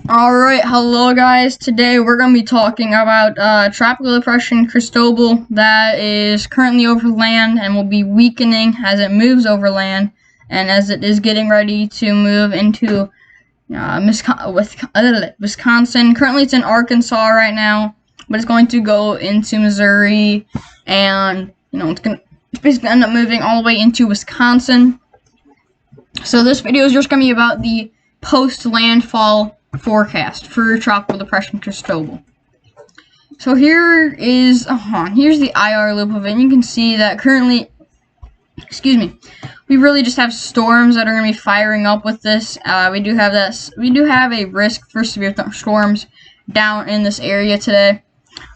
Alright, hello guys. Today we're going to be talking about Tropical Depression Cristobal that is currently over land and will be weakening as it moves over land and as it is getting ready to move into Wisconsin. Currently it's in Arkansas right now, but it's going to go into Missouri and it's basically end up moving all the way into Wisconsin. So this video is just going to be about the post-landfall forecast for Tropical Depression Cristobal. So here's the IR loop of it, and you can see that currently, we really just have storms that are going to be firing up with this. We do have a risk for severe storms down in this area today,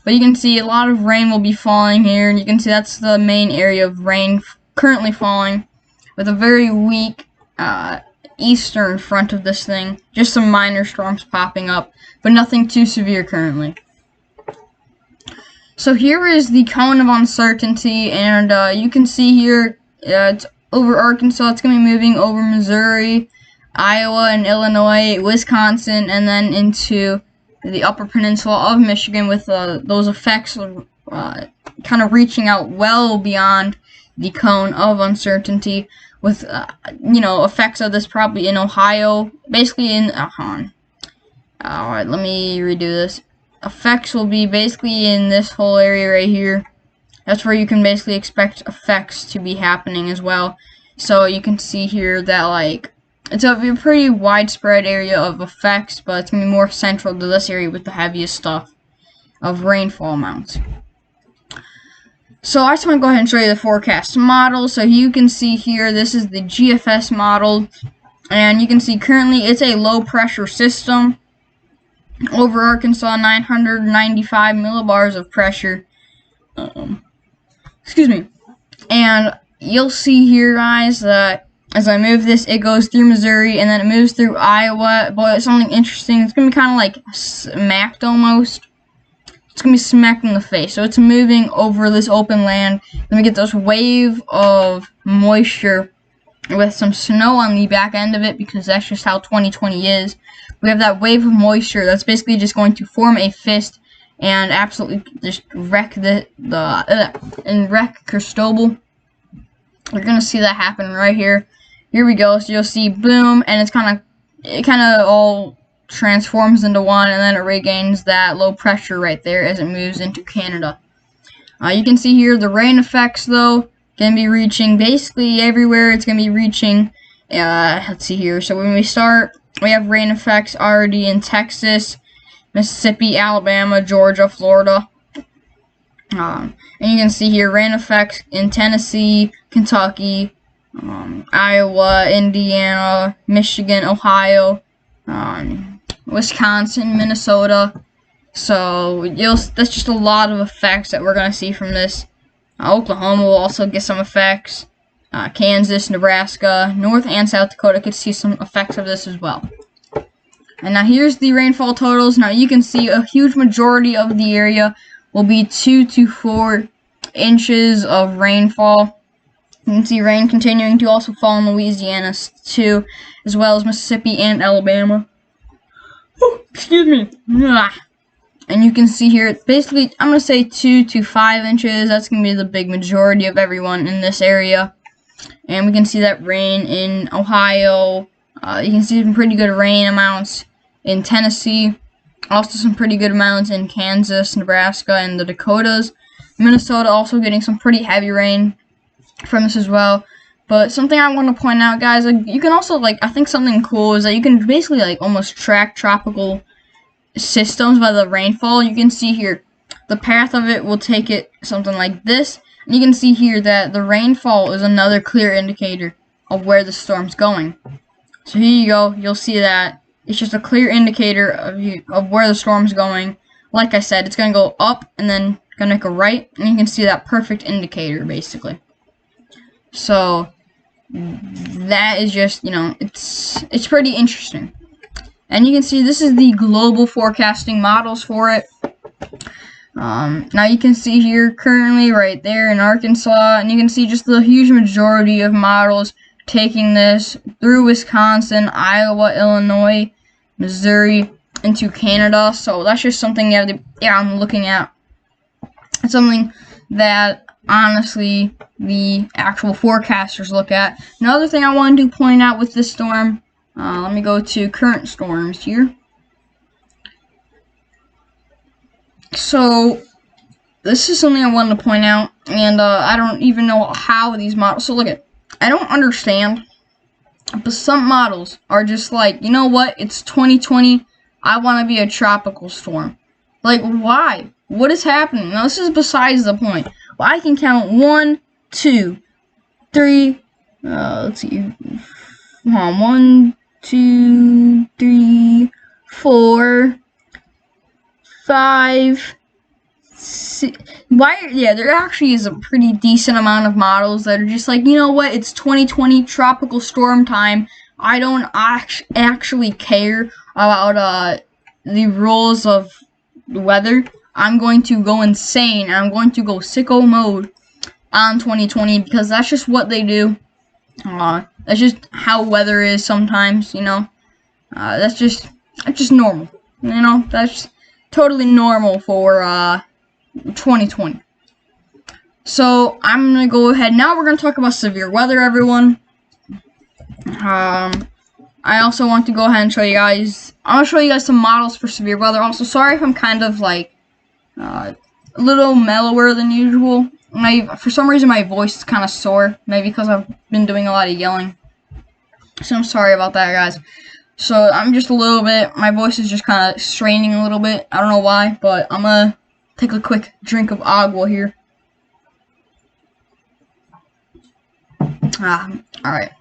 but you can see a lot of rain will be falling here, and you can see that's the main area of rain currently falling, with a very weak eastern front of this thing. Just some minor storms popping up, but nothing too severe currently. So here is the cone of uncertainty, and you can see here it's over Arkansas. It's going to be moving over Missouri, Iowa, and Illinois, Wisconsin, and then into the upper peninsula of Michigan, with those effects kind of reaching out well beyond the cone of uncertainty, with effects of this probably in Ohio, basically in alright, let me redo this. Effects will be basically in this whole area right here. That's where you can basically expect effects to be happening as well. So you can see here that it's a pretty widespread area of effects, but it's gonna be more central to this area with the heaviest stuff of rainfall amounts. So I just want to go ahead and show you the forecast model. So you can see here, this is the GFS model, and you can see currently it's a low pressure system over Arkansas, 995 millibars of pressure. And you'll see here, guys, that as I move this, it goes through Missouri and then it moves through Iowa. But something interesting, it's gonna be kind of like smacked almost. It's going to be smacked in the face. So it's moving over this open land. Then we get this wave of moisture with some snow on the back end of it, because that's just how 2020 is. We have that wave of moisture that's basically just going to form a fist and absolutely just wreck wreck Cristobal. You're going to see that happen right here. Here we go. So you'll see boom, and it kind of all transforms into one, and then it regains that low pressure right there as it moves into Canada. You can see here the rain effects, though, can be reaching basically everywhere. It's going to be reaching, let's see here. So when we start, we have rain effects already in Texas, Mississippi, Alabama, Georgia, Florida. And you can see here rain effects in Tennessee, Kentucky, Iowa, Indiana, Michigan, Ohio, Wisconsin, Minnesota. So that's just a lot of effects that we're going to see from this. Oklahoma will also get some effects. Kansas, Nebraska, North and South Dakota could see some effects of this as well. And now here's the rainfall totals. Now you can see a huge majority of the area will be 2 to 4 inches of rainfall. You can see rain continuing to also fall in Louisiana too, as well as Mississippi and Alabama. Oh, excuse me. And you can see here, basically, I'm going to say 2 to 5 inches. That's going to be the big majority of everyone in this area. And we can see that rain in Ohio. You can see some pretty good rain amounts in Tennessee. Also some pretty good amounts in Kansas, Nebraska, and the Dakotas. Minnesota also getting some pretty heavy rain from this as well. But something I want to point out, guys, you can also, I think something cool is that you can basically, almost track tropical systems by the rainfall. You can see here, the path of it will take it something like this. And you can see here that the rainfall is another clear indicator of where the storm's going. So here you go, you'll see that it's just a clear indicator of where the storm's going. Like I said, it's going to go up and then going to make a right. And you can see that perfect indicator, basically. So that is just, it's pretty interesting. And you can see this is the global forecasting models for it. Now you can see here currently right there in Arkansas, and you can see just the huge majority of models taking this through Wisconsin, Iowa, Illinois, Missouri, into Canada. So that's just something you have to, I'm looking at. It's something that honestly the actual forecasters look at. Another thing I wanted to point out with this storm, let me go to current storms here. So this is something I wanted to point out, and I don't even know how these models. So look at, I don't understand, but some models are just like, you know what? It's 2020. I want to be a tropical storm. Like, why? What is happening? Now, this is besides the point. Well, I can count 1, 2, 3. Let's see. Come on, 1, 2, 3, 4, 5, 6. Yeah, there actually is a pretty decent amount of models that are just like, you know what? It's 2020 tropical storm time. I don't actually care about the rules of the weather. I'm going to go insane. I'm going to go sicko mode on 2020 because that's just what they do. That's just how weather is sometimes, you know. That's just normal. You know, that's totally normal for 2020. So I'm gonna go ahead now. We're gonna talk about severe weather, everyone. I also want to go ahead and show you guys. I'm gonna show you guys some models for severe weather. Also, sorry if I'm kind of like a little mellower than usual. For some reason my voice is kind of sore, maybe because I've been doing a lot of yelling. So I'm sorry about that, guys. So I'm just a little bit, my voice is just kind of straining a little bit. I don't know why, but I'm gonna take a quick drink of agua here. Alright.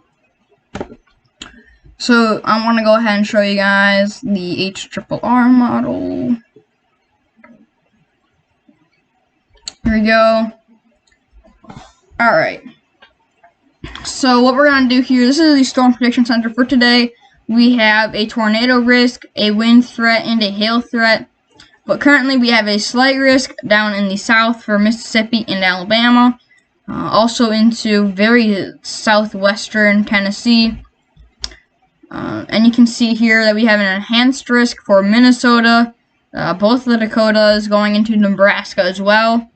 So I want to go ahead and show you guys the HRRR model. Here we go. Alright. So what we're going to do here, this is the Storm Prediction Center for today. We have a tornado risk, a wind threat, and a hail threat. But currently we have a slight risk down in the south for Mississippi and Alabama. Also into very southwestern Tennessee. And you can see here that we have an enhanced risk for Minnesota, both the Dakotas, going into Nebraska as well.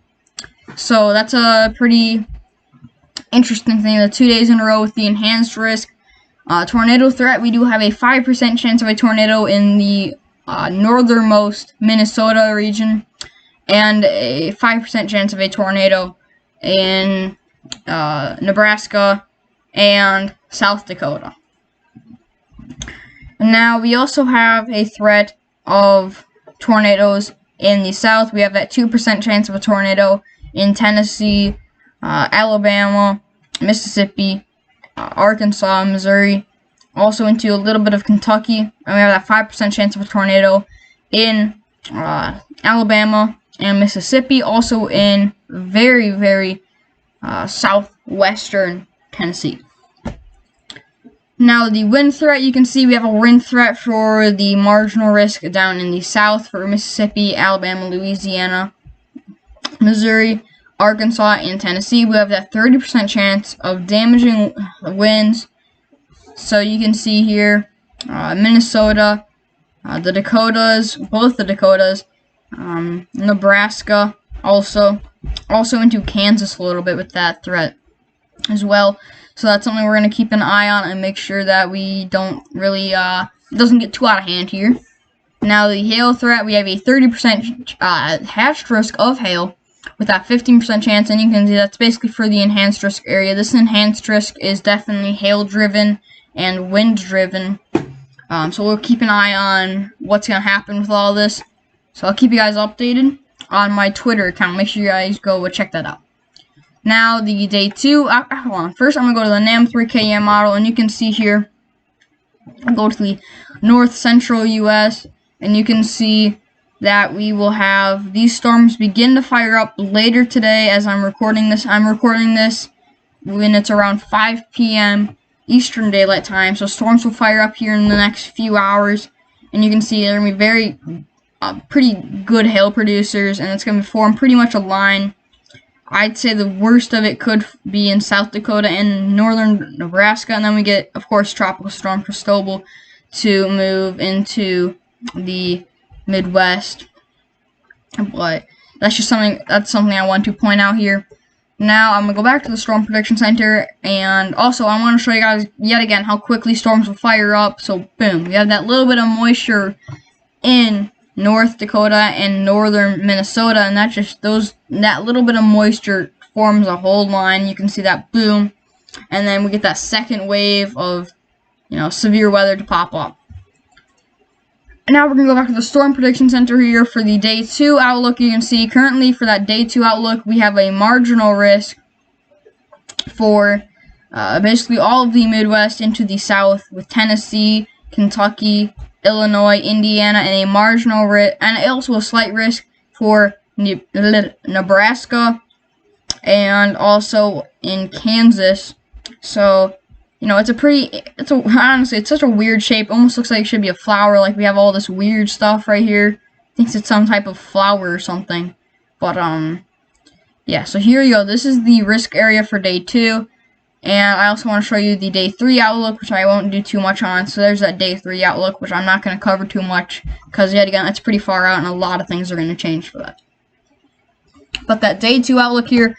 So that's a pretty interesting thing. The 2 days in a row with the enhanced risk. Tornado threat, we do have a 5% chance of a tornado in the northernmost Minnesota region, and a 5% chance of a tornado in Nebraska and South Dakota. And now we also have a threat of tornadoes in the south. We have that 2% chance of a tornado in Tennessee, Alabama, Mississippi, Arkansas, Missouri, also into a little bit of Kentucky. And we have that 5% chance of a tornado in Alabama and Mississippi, also in very, very southwestern Tennessee. Now, the wind threat, you can see we have a wind threat for the marginal risk down in the south for Mississippi, Alabama, Louisiana, Missouri, Arkansas, and Tennessee. We have that 30% chance of damaging winds. So you can see here, Minnesota, the Dakotas, both the Dakotas, Nebraska, also into Kansas a little bit with that threat as well. So that's something we're going to keep an eye on and make sure that we don't really, doesn't get too out of hand here. Now, the hail threat, we have a 30% hatched risk of hail with that 15% chance, and you can see that's basically for the enhanced risk area. This enhanced risk is definitely hail-driven and wind-driven. So we'll keep an eye on what's going to happen with all this. So I'll keep you guys updated on my Twitter account. Make sure you guys go check that out. Now, the day 2, hold on. First, I'm going to go to the NAM 3KM model, and you can see here, I'll go to the north central U.S., and you can see that we will have these storms begin to fire up later today as I'm recording this. I'm recording this when it's around 5 p.m. Eastern Daylight Time, so storms will fire up here in the next few hours, and you can see they're going to be very pretty good hail producers, and it's going to form pretty much a line. I'd say the worst of it could be in South Dakota and northern Nebraska, and then we get, of course, Tropical Storm Cristobal to move into the Midwest. But that's something I want to point out here. Now I'm gonna go back to the Storm Prediction Center, and also I want to show you guys yet again how quickly storms will fire up. So boom, we have that little bit of moisture in North Dakota and northern Minnesota, and that little bit of moisture forms a whole line. You can see that, boom, and then we get that second wave of severe weather to pop up. And now we're gonna go back to the Storm Prediction Center here for the Day 2 outlook. You can see currently for that Day 2 outlook we have a marginal risk for basically all of the Midwest into the South, with Tennessee, Kentucky, Illinois, Indiana, and a marginal risk, and also a slight risk for Nebraska and also in Kansas. So honestly, it's such a weird shape. Almost looks like it should be a flower. Like we have all this weird stuff right here. Thinks it's some type of flower or something. But yeah. So here you go. This is the risk area for Day 2. And I also want to show you the Day 3 outlook, which I won't do too much on. So there's that Day 3 outlook, which I'm not going to cover too much, because yet again, that's pretty far out, and a lot of things are going to change for that. But that Day 2 outlook here,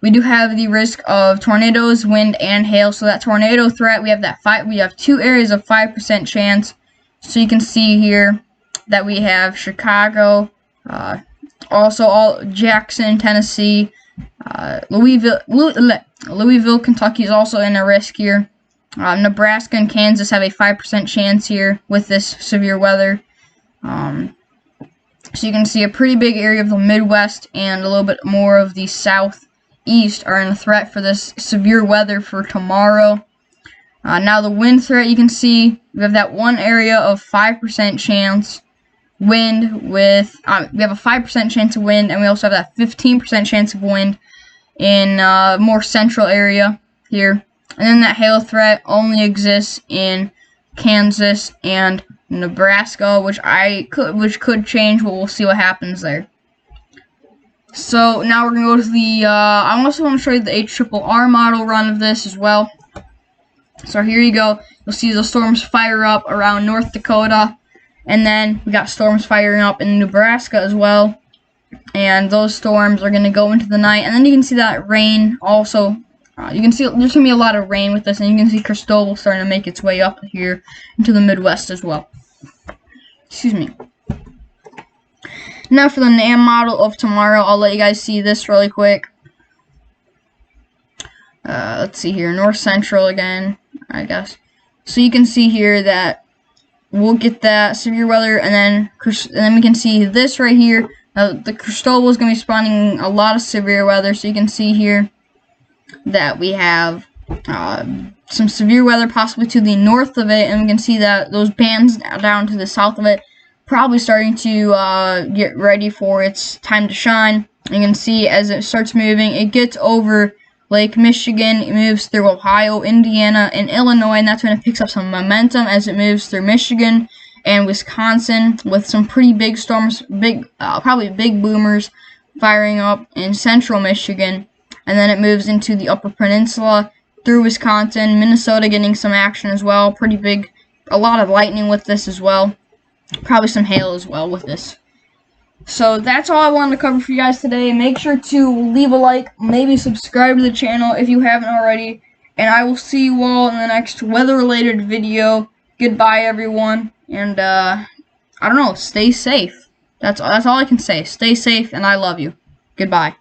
we do have the risk of tornadoes, wind, and hail. So that tornado threat, we have 2 areas of 5% chance. So you can see here that we have Chicago, also all Jackson, Tennessee, Louisville, Kentucky is also in a risk here. Nebraska and Kansas have a 5% chance here with this severe weather. So you can see a pretty big area of the Midwest and a little bit more of the Southeast are in a threat for this severe weather for tomorrow. Now the wind threat, you can see we have that one area of 5% chance wind with, we have a 5% chance of wind, and we also have that 15% chance of wind in more central area here. And then that hail threat only exists in Kansas and Nebraska, which could change, but we'll see what happens there. So now we're gonna go to the I also want to show you the HRRR model run of this as well. So here you go. You'll see the storms fire up around North Dakota, and then we got storms firing up in Nebraska as well. And those storms are going to go into the night. And then you can see that rain also. You can see there's going to be a lot of rain with this. And you can see Cristobal starting to make its way up here into the Midwest as well. Excuse me. Now for the NAM model of tomorrow, I'll let you guys see this really quick. Let's see here. North Central again, I guess. So you can see here that we'll get that severe weather. And then we can see this right here. The Cristobal is going to be spawning a lot of severe weather, so you can see here that we have some severe weather possibly to the north of it, and we can see that those bands down to the south of it probably starting to get ready for its time to shine. You can see as it starts moving, it gets over Lake Michigan, it moves through Ohio, Indiana, and Illinois, and that's when it picks up some momentum as it moves through Michigan and Wisconsin, with some pretty big storms, probably big boomers firing up in central Michigan. And then it moves into the Upper Peninsula through Wisconsin, Minnesota getting some action as well. Pretty big, a lot of lightning with this as well. Probably some hail as well with this. So that's all I wanted to cover for you guys today. Make sure to leave a like, maybe subscribe to the channel if you haven't already. And I will see you all in the next weather-related video. Goodbye, everyone. And, I don't know, stay safe. That's all I can say. Stay safe, and I love you. Goodbye.